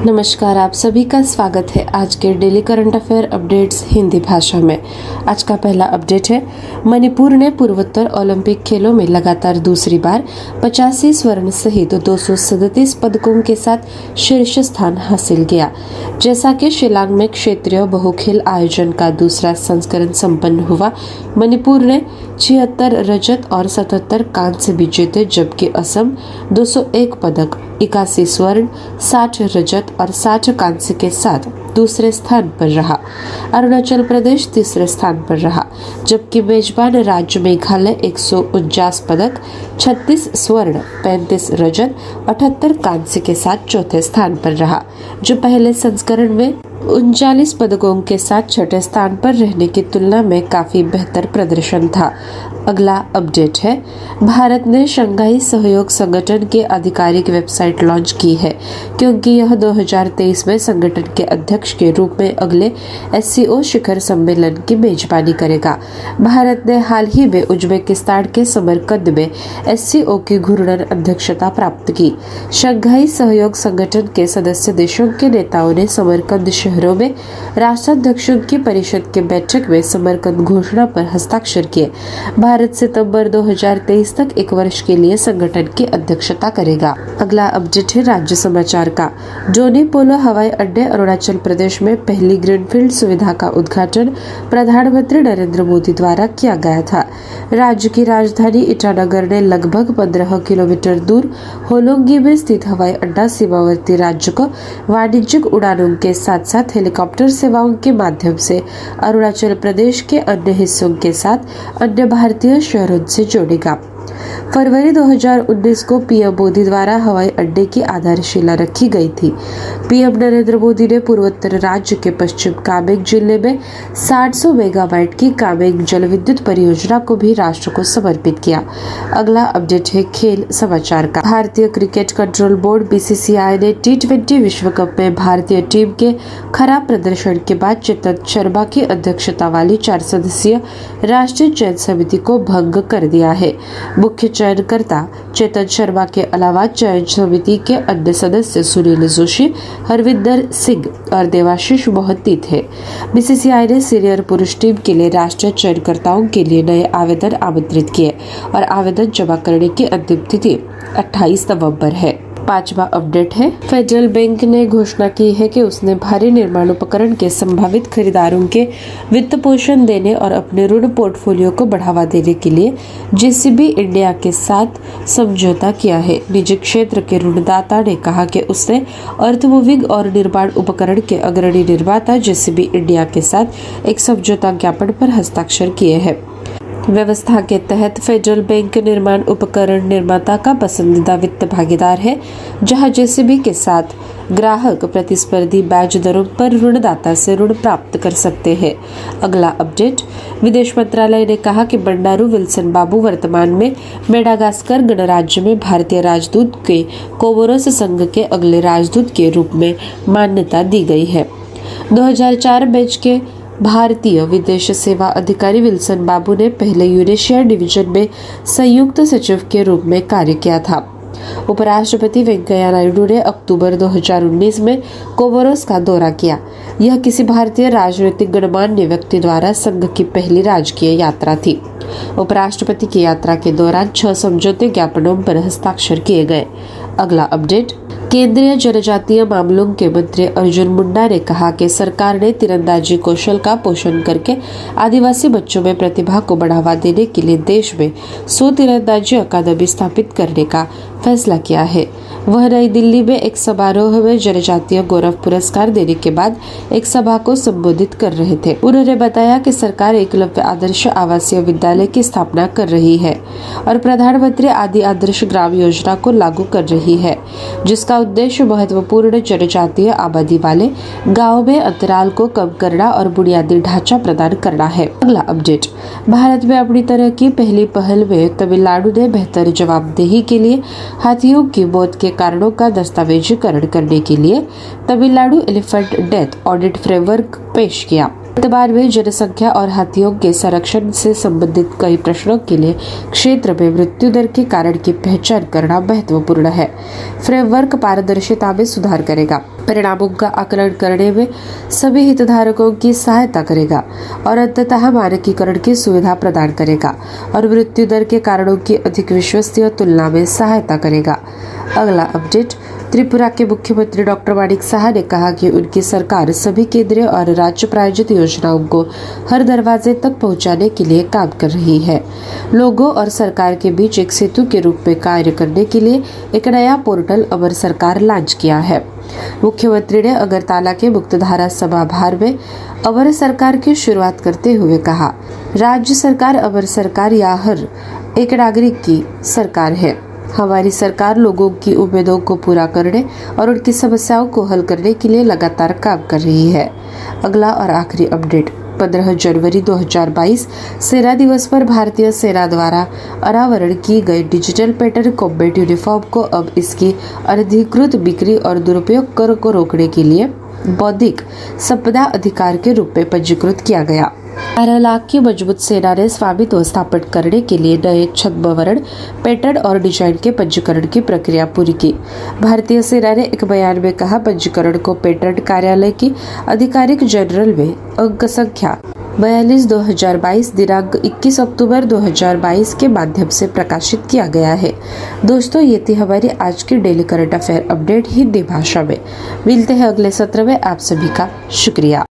नमस्कार, आप सभी का स्वागत है आज के daily current affair updates Hindi भाषा में। आज का पहला अपडेट है, मणिपुर ने पूर्वोत्तर ओलंपिक खेलों में लगातार दूसरी बार 85 स्वर्ण सहित 237 पदकों के साथ शीर्ष स्थान हासिल किया। जैसा कि शिलांग में क्षेत्रीय बहुखेल आयोजन का दूसरा संस्करण संपन्न हुआ, मणिपुर ने 76 रजत और 77 कांस्य भी जीते, जबकि असम 201 पदक, 81 स्वर्ण, 60 रजत और 60 कांस्य के साथ दूसरे स्थान पर रहा। अरुणाचल प्रदेश तीसरे स्थान पर रहा, जबकि मेजबान राज्य मेघालय 149 पदक, 36 स्वर्ण, 35 रजत, 78 कांस्य के साथ चौथे स्थान पर रहा, जो पहले संस्करण में 39 पदकों के साथ छठे स्थान पर रहने की तुलना में काफी बेहतर प्रदर्शन था। अगला अपडेट है, भारत ने शंघाई सहयोग संगठन के आधिकारिक वेबसाइट लॉन्च की है, क्योंकि यह 2023 में संगठन के अध्यक्ष के रूप में अगले SCO शिखर सम्मेलन की मेजबानी करेगा। भारत ने हाल ही में उज्बेकिस्तान के समरकंद में SCO की घूर्णन अध्यक्षता प्राप्त की। शंघाई सहयोग संगठन के सदस्य देशों के नेताओं ने समरकंद शहरों में राष्ट्राध्यक्षों की परिषद के बैठक में समरकंद घोषणा पर हस्ताक्षर किए। भारत सितंबर 2023 तक एक वर्ष के लिए संगठन की अध्यक्षता करेगा। अगला अपडेट है राज्य समाचार का। डोनी पोलो हवाई अड्डे अरुणाचल प्रदेश में पहली ग्रीनफील्ड सुविधा का उद्घाटन प्रधानमंत्री नरेंद्र मोदी द्वारा किया गया था। राज्य की राजधानी ईटानगर ने लगभग 15 किलोमीटर दूर होलोंगी में स्थित हवाई अड्डा सीमावर्ती राज्य को वाणिज्यिक उड़ानों के साथ साथ हेलीकॉप्टर सेवाओं के माध्यम से अरुणाचल प्रदेश के अन्य हिस्सों के साथ अन्य भारतीय शहरों से जोड़ेगा। फरवरी 2019 को पीएम मोदी द्वारा हवाई अड्डे की आधारशिला रखी गई थी। पीएम नरेंद्र मोदी ने पूर्वोत्तर राज्य के पश्चिम कामेंग जिले में 700 मेगावाट की कामेंग जल विद्युत परियोजना को भी राष्ट्र को समर्पित किया। अगला अपडेट है खेल समाचार का। भारतीय क्रिकेट कंट्रोल बोर्ड BCCI ने T20 विश्व कप में भारतीय टीम के खराब प्रदर्शन के बाद चेतन शर्मा की अध्यक्षता वाली 4 सदस्यीय राष्ट्रीय चयन समिति को भंग कर दिया है। मुख्य चयनकर्ता चेतन शर्मा के अलावा चयन समिति के अन्य सदस्य सुनील जोशी, हरविंदर सिंह और देवाशीष मोहंती थे। BCCI ने सीनियर पुरुष टीम के लिए राष्ट्रीय चयनकर्ताओं के लिए नए आवेदन आमंत्रित किए और आवेदन जमा करने की अंतिम तिथि 28 नवंबर है। पांचवा अपडेट है, फेडरल बैंक ने घोषणा की है कि उसने भारी निर्माण उपकरण के संभावित खरीदारों के वित्त पोषण देने और अपने ऋण पोर्टफोलियो को बढ़ावा देने के लिए JCB इंडिया के साथ समझौता किया है। निजी क्षेत्र के ऋणदाता ने कहा कि उसने अर्थमूविंग और निर्माण उपकरण के अग्रणी निर्माता JCB इंडिया के साथ एक समझौता ज्ञापन पर हस्ताक्षर किए हैं। व्यवस्था के तहत फेडरल बैंक निर्माण उपकरण निर्माता का पसंदीदा वित्त भागीदार है, जहां JCB के साथ ग्राहक प्रतिस्पर्धी ब्याज दरों पर ऋणदाता से ऋण प्राप्त कर सकते हैं। अगला अपडेट, विदेश मंत्रालय ने कहा कि बंडारू विल्सन बाबू वर्तमान में मेडागास्कर गणराज्य में भारतीय राजदूत के कोमोरोस संघ के अगले राजदूत के रूप में मान्यता दी गई है। 2004 बैच के भारतीय विदेश सेवा अधिकारी विल्सन बाबू ने पहले यूरेशिया डिवीजन में संयुक्त सचिव के रूप में कार्य किया था। उपराष्ट्रपति वेंकैया नायडू ने अक्टूबर 2019 में कोमोरोस का दौरा किया। यह किसी भारतीय राजनीतिक गणमान्य व्यक्ति द्वारा संघ की पहली राजकीय यात्रा थी। उपराष्ट्रपति की यात्रा के दौरान 6 समझौते ज्ञापनों पर हस्ताक्षर किए गए। अगला अपडेट, केंद्रीय जनजातीय मामलों के मंत्री अर्जुन मुंडा ने कहा कि सरकार ने तीरंदाजी कौशल का पोषण करके आदिवासी बच्चों में प्रतिभा को बढ़ावा देने के लिए देश में 100 तीरंदाजी अकादमी स्थापित करने का फैसला किया है। वह नई दिल्ली में एक समारोह में जनजातीय गौरव पुरस्कार देने के बाद एक सभा को संबोधित कर रहे थे। उन्होंने बताया कि सरकार एकलव्य आदर्श आवासीय विद्यालय की स्थापना कर रही है और प्रधानमंत्री आदि आदर्श ग्राम योजना को लागू कर रही है, जिसका उद्देश्य महत्वपूर्ण जनजातीय आबादी वाले गाँव में अंतराल को कम करना और बुनियादी ढांचा प्रदान करना है। अगला अपडेट, भारत में अपनी तरह की पहली पहल में तमिलनाडु ने बेहतर जवाबदेही के लिए हाथियों की मौत के कारणों का दस्तावेजीकरण करने के लिए Tamil Nadu elephant death audit framework पेश किया। वर्तमान में जनसंख्या और हाथियों के संरक्षण से संबंधित कई प्रश्नों के लिए क्षेत्र में मृत्यु दर के कारण की पहचान करना महत्वपूर्ण है। फ्रेमवर्क पारदर्शिता में सुधार करेगा, परिणामों का आकलन करने में सभी हितधारकों की सहायता करेगा और अंततः मानकीकरण की सुविधा प्रदान करेगा और मृत्यु दर के कारणों की अधिक विश्वसनीय तुलना में सहायता करेगा। अगला अपडेट, त्रिपुरा के मुख्यमंत्री डॉक्टर माणिक साहा ने कहा कि उनकी सरकार सभी केंद्रीय और राज्य प्रायोजित योजनाओं को हर दरवाजे तक पहुंचाने के लिए काम कर रही है। लोगों और सरकार के बीच एक सेतु के रूप में कार्य करने के लिए एक नया पोर्टल अमर सरकार लॉन्च किया है। मुख्यमंत्री ने अगरतला के मुक्तधारा सभागार में अमर सरकार की शुरुआत करते हुए कहा, राज्य सरकार अमर सरकार या हर एक नागरिक की सरकार है। हमारी सरकार लोगों की उम्मीदों को पूरा करने और उनकी समस्याओं को हल करने के लिए लगातार काम कर रही है। अगला और आखिरी अपडेट, 15 जनवरी 2022 सेना दिवस पर भारतीय सेना द्वारा अनावरण की गई डिजिटल पैटर्न कॉम्बैट यूनिफॉर्म को अब इसकी अनधिकृत बिक्री और दुरुपयोग को रोकने के लिए बौद्धिक संपदा अधिकार के रूप में पंजीकृत किया गया। 12 लाख की मजबूत सेना ने स्वामित्व स्थापित करने के लिए नए छद्मवर्ण पैटर्न और डिजाइन के पंजीकरण की प्रक्रिया पूरी की। भारतीय सेना ने एक बयान में कहा, पंजीकरण को पैटर्न कार्यालय की आधिकारिक जर्नल में अंक संख्या 42/2022 दिनांक 21 अक्टूबर 2022 के माध्यम से प्रकाशित किया गया है। दोस्तों, ये थी हमारी आज की daily current affair update Hindi भाषा में। मिलते हैं अगले सत्र में। आप सभी का शुक्रिया।